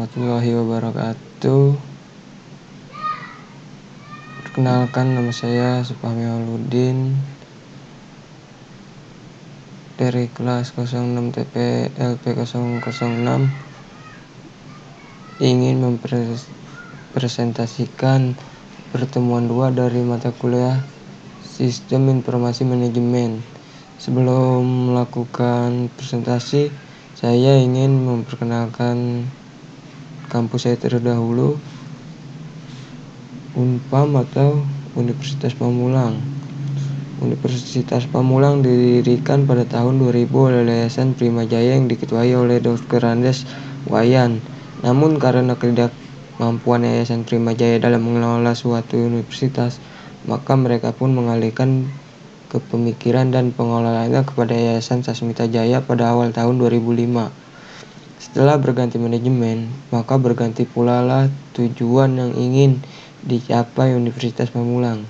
warahmatullahi wabarakatuh. Perkenalkan, nama saya Supahmi Mauludin dari kelas 06 TP LP 006, ingin mempresentasikan pertemuan 2 dari mata kuliah Sistem Informasi Manajemen. Sebelum melakukan presentasi, saya ingin memperkenalkan kampus saya terlebih dahulu, Unpam atau Universitas Pamulang. Universitas Pamulang didirikan pada tahun 2000 oleh Yayasan Primajaya yang diketuai oleh Dr. Andes Wayan. Namun karena ketidakmampuan Yayasan Primajaya dalam mengelola suatu universitas, maka mereka pun mengalihkan kepemikiran dan pengelolaannya kepada Yayasan Sasmita Jaya pada awal tahun 2005. Setelah berganti manajemen, maka berganti pula lah tujuan yang ingin dicapai Universitas Pamulang.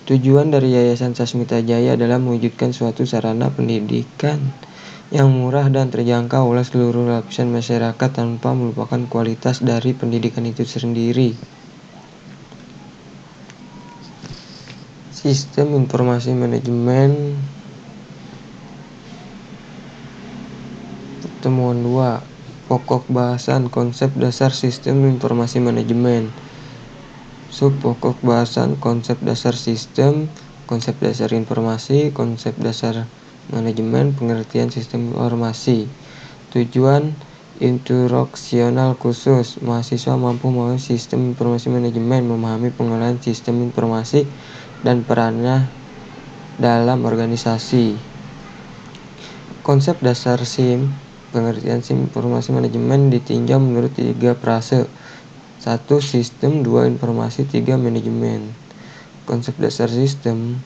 Tujuan dari Yayasan Sasmita Jaya adalah mewujudkan suatu sarana pendidikan yang murah dan terjangkau oleh seluruh lapisan masyarakat tanpa melupakan kualitas dari pendidikan itu sendiri. Sistem Informasi Manajemen Pertemuan 2. Pokok bahasan konsep dasar Sistem Informasi Manajemen. Pokok bahasan konsep dasar sistem, konsep dasar informasi, konsep dasar manajemen, pengertian sistem informasi. Tujuan instruksional khusus, mahasiswa mampu memahami sistem informasi manajemen, memahami pengelolaan sistem informasi dan perannya dalam organisasi. Konsep dasar SIM, pengertian SIM informasi manajemen ditinjau menurut 3 frase. 1. Sistem, 2. Informasi, 3. Manajemen. Konsep dasar sistem.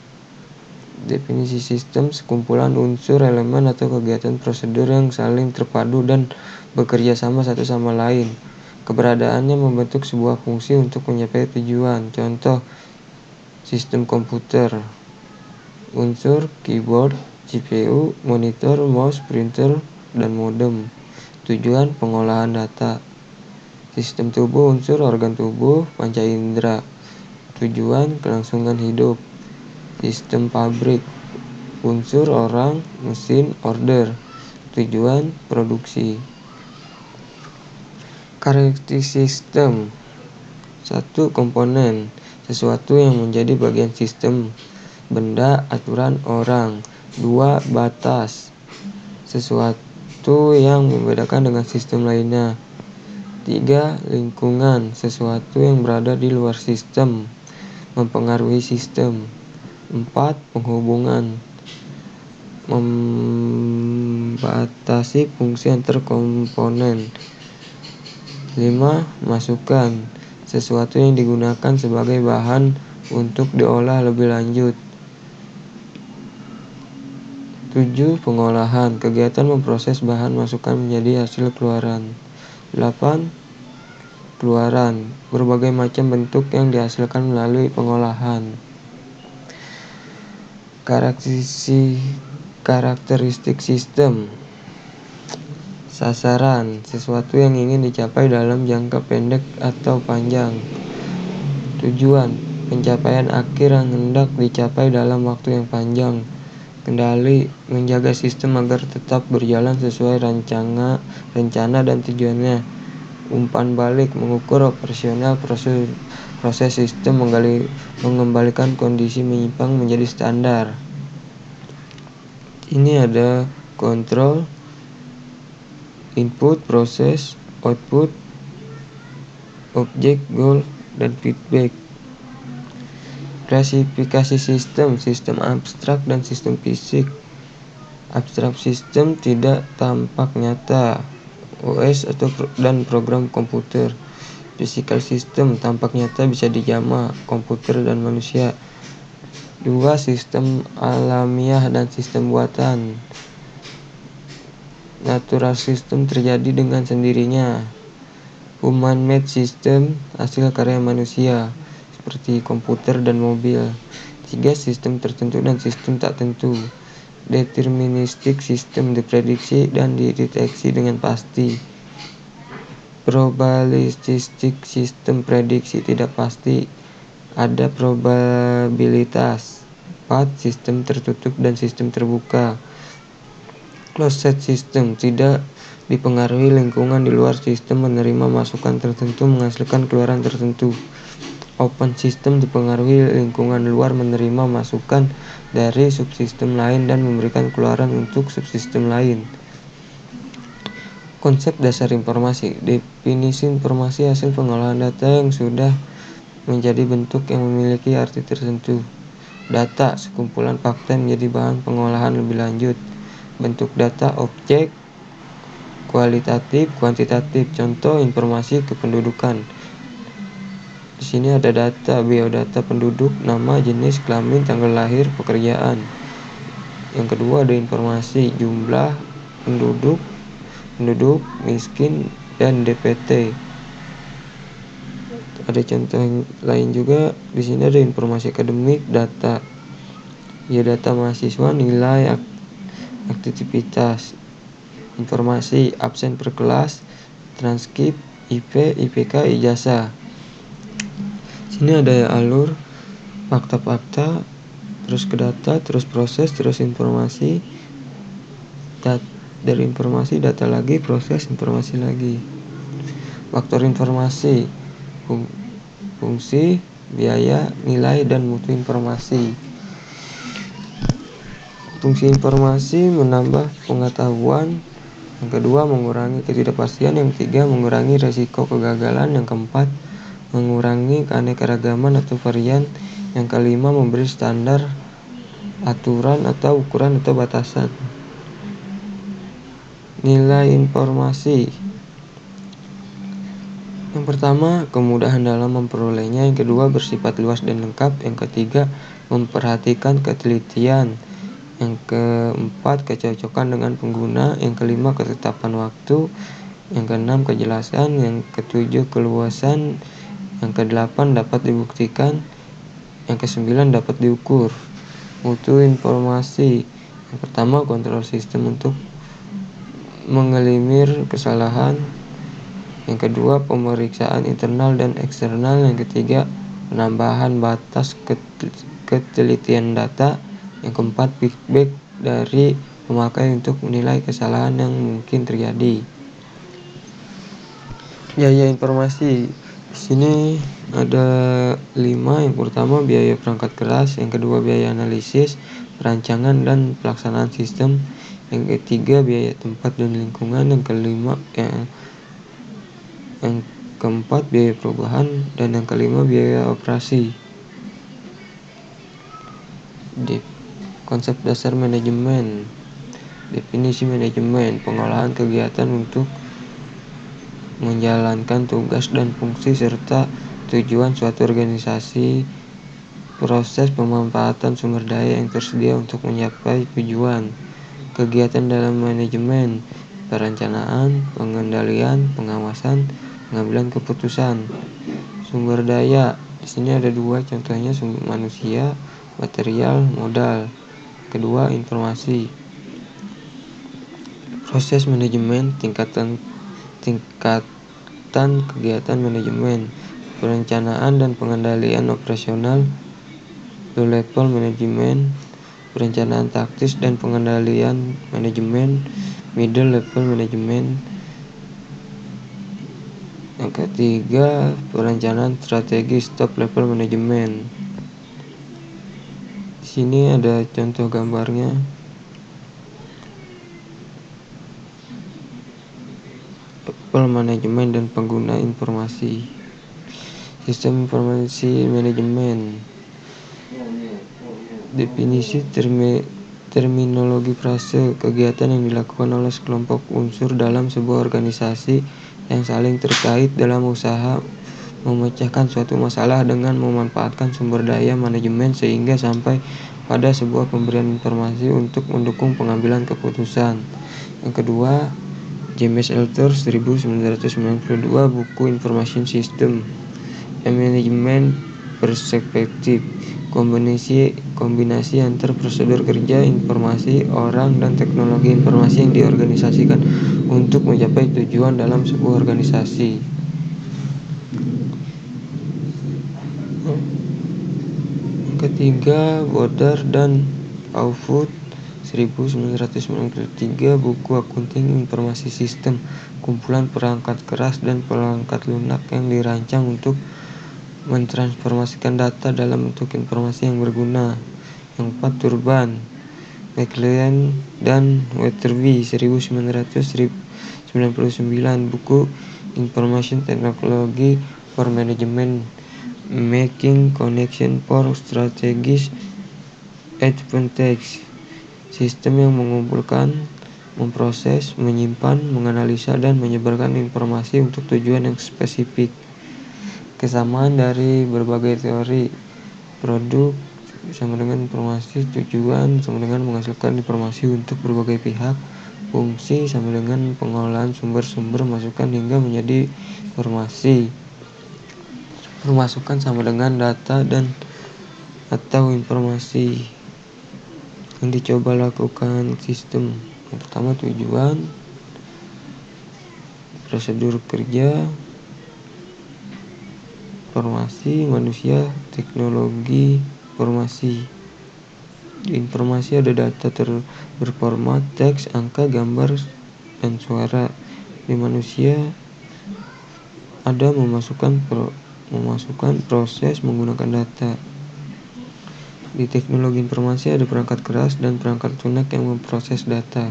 Definisi sistem, sekumpulan unsur, elemen, atau kegiatan prosedur yang saling terpadu dan bekerja sama satu sama lain. Keberadaannya membentuk sebuah fungsi untuk mencapai tujuan. Contoh, sistem komputer. Unsur, keyboard, CPU, monitor, mouse, printer, dan modem. Tujuan, pengolahan data. Sistem tubuh, unsur, organ tubuh, panca indera. Tujuan, kelangsungan hidup. Sistem pabrik, unsur, orang, mesin, order. Tujuan, produksi. Karakteristik sistem. 1. Komponen, sesuatu yang menjadi bagian sistem, benda, aturan, orang. 2. Batas, sesuatu yang membedakan dengan sistem lainnya. 3. Lingkungan, sesuatu yang berada di luar sistem, mempengaruhi sistem. 4. Penghubungan, membatasi fungsi antar komponen. 5. Masukan, sesuatu yang digunakan sebagai bahan untuk diolah lebih lanjut. 7. Pengolahan, kegiatan memproses bahan masukan menjadi hasil keluaran. 8. Keluaran, berbagai macam bentuk yang dihasilkan melalui pengolahan. Karakteristik sistem. Sasaran, sesuatu yang ingin dicapai dalam jangka pendek atau panjang. Tujuan, pencapaian akhir yang hendak dicapai dalam waktu yang panjang. Kendali, menjaga sistem agar tetap berjalan sesuai rencana dan tujuannya. Umpan balik, mengukur operasional proses sistem, mengembalikan kondisi menyimpang menjadi standar. Ini ada kontrol, input, proses, output, objek, goal, dan feedback. Klasifikasi sistem, sistem abstrak dan sistem fisik. Abstrak sistem tidak tampak nyata, OS dan program komputer. Physical system tampak nyata, bisa dijamah, komputer dan manusia. 2. Sistem alamiah dan sistem buatan. Natural system terjadi dengan sendirinya. Human-made system, hasil karya manusia, seperti komputer dan mobil. 3. Sistem tertentu dan sistem tak tentu. Deterministic system, diprediksi dan dideteksi dengan pasti. Probabilistik sistem prediksi tidak pasti. Ada probabilitas. 4. Sistem tertutup dan sistem terbuka. Closed system tidak dipengaruhi lingkungan di luar sistem, menerima masukan tertentu, menghasilkan keluaran tertentu. Open system dipengaruhi lingkungan luar, menerima masukan dari subsistem lain dan memberikan keluaran untuk subsistem lain. Konsep dasar informasi. Definisi informasi hasil pengolahan data yang sudah menjadi bentuk yang memiliki arti tertentu. Data, sekumpulan fakta yang menjadi bahan pengolahan lebih lanjut. Bentuk data, objek, kualitatif, kuantitatif. Contoh informasi kependudukan. Di sini ada data, biodata penduduk, nama, jenis, kelamin, tanggal lahir, pekerjaan. Yang kedua ada informasi, jumlah penduduk, miskin, dan DPT. Ada contoh lain juga. Di sini ada informasi akademik, data, data mahasiswa, nilai, aktivitas. Informasi, absen per kelas, transkrip, IP, IPK, ijazah. Sini ada alur, fakta-fakta, terus ke data, terus proses, terus informasi, dari informasi data lagi, proses, informasi lagi. Faktor informasi, fungsi, biaya, nilai, dan mutu informasi. Fungsi informasi menambah pengetahuan. Yang kedua, mengurangi ketidakpastian. Yang ketiga, mengurangi resiko kegagalan. Yang keempat, mengurangi keanekaragaman atau varian. Yang kelima, memberi standar, aturan atau ukuran atau batasan. Nilai informasi. Yang pertama, kemudahan dalam memperolehnya. Yang kedua, bersifat luas dan lengkap. Yang ketiga, memperhatikan ketelitian. Yang keempat, kecocokan dengan pengguna. Yang kelima, ketetapan waktu. Yang keenam, kejelasan. Yang ketujuh, keluasan. Yang kedelapan, dapat dibuktikan. Yang kesembilan, dapat diukur. Mutu informasi. Yang pertama, kontrol sistem untuk mengeliminir kesalahan. Yang kedua, pemeriksaan internal dan eksternal. Yang ketiga, penambahan batas ketelitian data. Yang keempat, feedback dari pemakai untuk menilai kesalahan yang mungkin terjadi. Biaya informasi. Di sini ada 5. Yang pertama, biaya perangkat keras. Yang kedua, biaya analisis, perancangan, dan pelaksanaan sistem. Yang ketiga, biaya tempat dan lingkungan. Yang kelima, yang keempat, biaya perubahan. Dan yang kelima, biaya operasi. Konsep dasar manajemen. Definisi manajemen, pengolahan kegiatan untuk menjalankan tugas dan fungsi serta tujuan suatu organisasi. Proses pemanfaatan sumber daya yang tersedia untuk mencapai tujuan. Kegiatan dalam manajemen, perencanaan, pengendalian, pengawasan, pengambilan keputusan. Sumber daya. Di sini ada 2 contohnya, sumber manusia, material, modal. Kedua, informasi. Proses manajemen, tingkatan kegiatan manajemen, perencanaan dan pengendalian operasional. Low level manajemen, perencanaan taktis dan pengendalian manajemen. Middle level manajemen. Yang ketiga, perencanaan strategis. Top level manajemen. Di sini ada contoh gambarnya. Level manajemen dan pengguna informasi. Sistem informasi manajemen. Definisi terminologi frase, kegiatan yang dilakukan oleh sekelompok unsur dalam sebuah organisasi yang saling terkait dalam usaha memecahkan suatu masalah dengan memanfaatkan sumber daya manajemen sehingga sampai pada sebuah pemberian informasi untuk mendukung pengambilan keputusan. Yang kedua, James Elder 1992, buku Information System, A Management Perspective. Kombinasi antar prosedur kerja, informasi, orang, dan teknologi informasi yang diorganisasikan untuk mencapai tujuan dalam sebuah organisasi. Ketiga, Boder dan Aufut 1993, buku Akunting Informasi Sistem, kumpulan perangkat keras dan perangkat lunak yang dirancang untuk mentransformasikan data dalam bentuk informasi yang berguna. Yang keempat, Turban, McLean dan Weatherby 1999, buku Information Technology for Management, Making Connection for Strategic Advantage, sistem yang mengumpulkan, memproses, menyimpan, menganalisa, dan menyebarkan informasi untuk tujuan yang spesifik. Kesamaan dari berbagai teori produk sama dengan informasi, tujuan sama dengan menghasilkan informasi untuk berbagai pihak, fungsi sama dengan pengolahan sumber-sumber masukan hingga menjadi informasi. Pemasukan sama dengan data dan atau informasi yang dicoba lakukan sistem. Yang pertama, tujuan, prosedur kerja, informasi, manusia, teknologi informasi. Di informasi ada data berformat teks, angka, gambar, dan suara. Di manusia ada memasukkan proses menggunakan data. Di teknologi informasi ada perangkat keras dan perangkat lunak yang memproses data.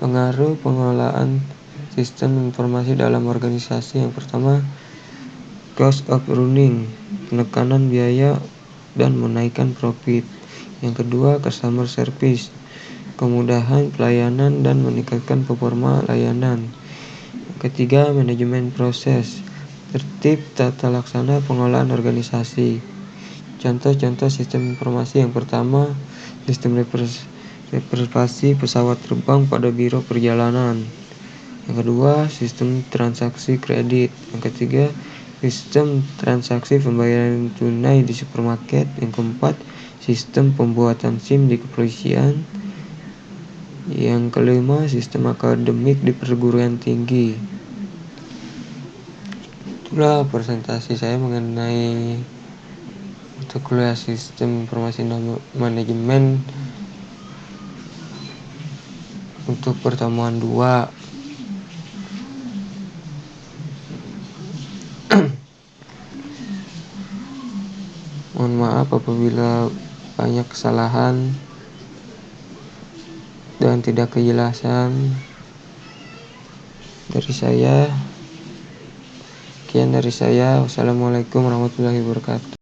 Pengaruh pengelolaan sistem informasi dalam organisasi. Yang pertama, cost of running, penekanan biaya dan menaikkan profit. Yang kedua, customer service, kemudahan pelayanan dan meningkatkan performa layanan. Yang ketiga, manajemen proses, tertib tata laksana pengelolaan organisasi. Contoh-contoh sistem informasi. Yang pertama, sistem reservasi pesawat terbang pada biro perjalanan. Yang kedua, sistem transaksi kredit. Yang ketiga, sistem transaksi pembayaran tunai di supermarket. Yang keempat, sistem pembuatan SIM di kepolisian. Yang kelima, sistem akademik di perguruan tinggi. Itulah presentasi saya mengenai untuk kuliah sistem informasi manajemen untuk pertemuan 2. Mohon maaf apabila banyak kesalahan dan tidak kejelasan dari saya. Sekian dari saya. Wassalamualaikum warahmatullahi wabarakatuh.